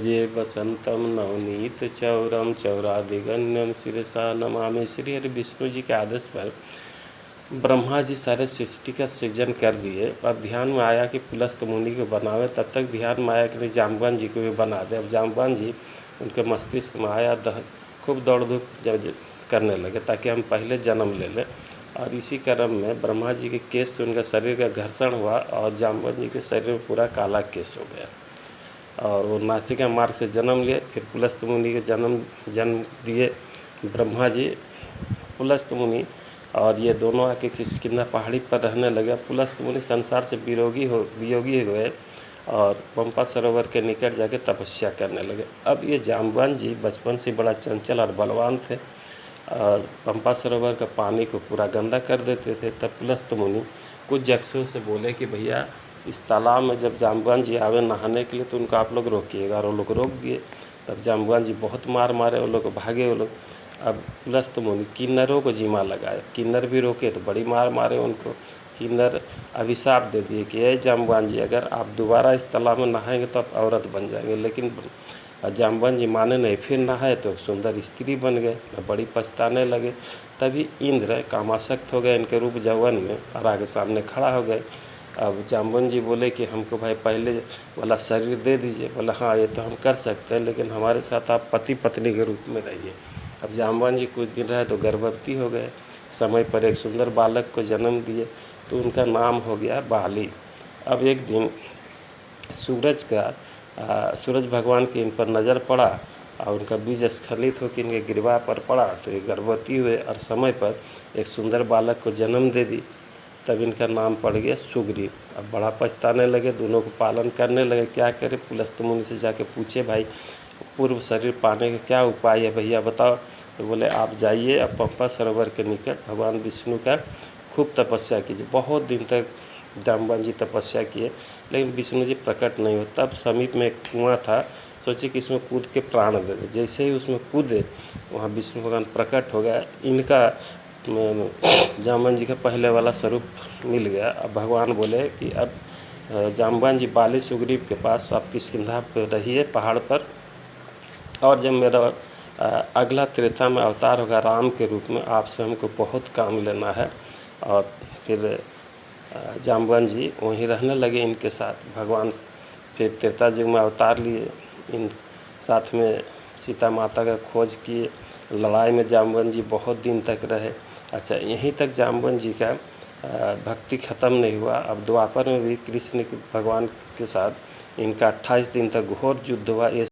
भजे वसंतम नवनीत चौरम चौरादिगण्यम शिरसा नमामि। श्री हरि विष्णु जी के आदेश पर ब्रह्मा जी सारे सृष्टि का सृजन कर दिए। अब ध्यान में आया कि पुलस्त मुनि को बनावे, तब तक ध्यान में आया कि नहीं जाम्बवान जी को भी बना दे। अब जाम्बवान जी उनके मस्तिष्क में आया, खूब दौड़ धूप जब करने लगे ताकि हम पहले जन्म ले लें। और इसी क्रम में ब्रह्मा जी के केश से उनका शरीर का घर्षण हुआ और जाम्बवान जी के शरीर में पूरा काला केश हो गया और वो नासिका मार्ग से जन्म लिए। फिर पुलस्त मुनि के जन्म दिए ब्रह्मा जी, पुलस्त मुनि, और ये दोनों आके किष्किंधा पहाड़ी पर रहने लगे। पुलस्त मुनि संसार से वियोगी हो गए और पंपा सरोवर के निकट जाके तपस्या करने लगे। अब ये जाम्बवान जी बचपन से बड़ा चंचल और बलवान थे और पंपा सरोवर का पानी को पूरा गंदा कर देते थे। तब पुलस्त मुनि कुछ यक्षों से बोले कि भैया इस तालाब में जब जाम्बवान जी आवे नहाने के लिए तो उनको आप लोग रोकिएगा, और वो लोग रोक दिए। तब जाम्बवान जी बहुत मार मारे, वो लोग भागे। वो लोग अब पुलस्त मुनि किन्नरों को जिम्मा लगाए, किन्नर भी रोके तो बड़ी मार मारे उनको। किन्नर अभिशाप दे दिए कि ये जाम्बवान जी अगर आप दोबारा इस तालाब में नहाएंगे तो आप औरत बन जाएंगे। लेकिन जाम्बवान जी माने नहीं, फिर नहाए तो सुंदर स्त्री बन गए, बड़ी पछताने लगे। तभी इंद्र कामासक्त हो गए इनके रूप जौवन में और आगे सामने खड़ा हो गए। अब जाम्बवान जी बोले कि हमको भाई पहले वाला शरीर दे दीजिए। बोला हाँ ये तो हम कर सकते हैं, लेकिन हमारे साथ आप पति पत्नी के रूप में रहिए। अब जाम्बवान जी कुछ दिन रहे तो गर्भवती हो गए, समय पर एक सुंदर बालक को जन्म दिए तो उनका नाम हो गया बाली। अब एक दिन सूरज भगवान के इन पर नज़र पड़ा और उनका बीज स्खलित होकर इनके गिरवा पर पड़ा तो ये गर्भवती हुए और समय पर एक सुंदर बालक को जन्म दे दी। तब इनका नाम पड़ गया सुग्रीव। अब बड़ा पछताने लगे, दोनों को पालन करने लगे। क्या करें, पुलस्त मुनि से जाके पूछे भाई पूर्व शरीर पाने का क्या उपाय है भैया बताओ। तो बोले आप जाइए अब पंपा सरोवर के निकट भगवान विष्णु का खूब तपस्या कीजिए। बहुत दिन तक जाम्बवान जी तपस्या किए लेकिन विष्णु जी प्रकट नहीं हो। तब समीप में एक कुआं था, सोचे कि इसमें कूद के प्राण दे दे। जैसे ही उसमें कूदे वहाँ विष्णु भगवान प्रकट हो गया। इनका जाम्बवान जी का पहले वाला स्वरूप मिल गया। अब भगवान बोले कि अब जाम्बवान जी बाली सुग्रीव के पास आप किष्किंधा पर रहिए पहाड़ पर, और जब मेरा अगला त्रेता में अवतार होगा राम के रूप में, आपसे हमको बहुत काम लेना है। और फिर जाम्बवान जी वहीं रहने लगे इनके साथ। भगवान फिर त्रेता युग में अवतार लिए, इन साथ में सीता माता का खोज किए। लड़ाई में जाम्बवान जी बहुत दिन तक रहे। अच्छा, यहीं तक जाम्बवान जी का भक्ति ख़त्म नहीं हुआ। अब द्वापर में भी कृष्ण भगवान के साथ इनका 28 दिन तक घोर युद्ध हुआ। ये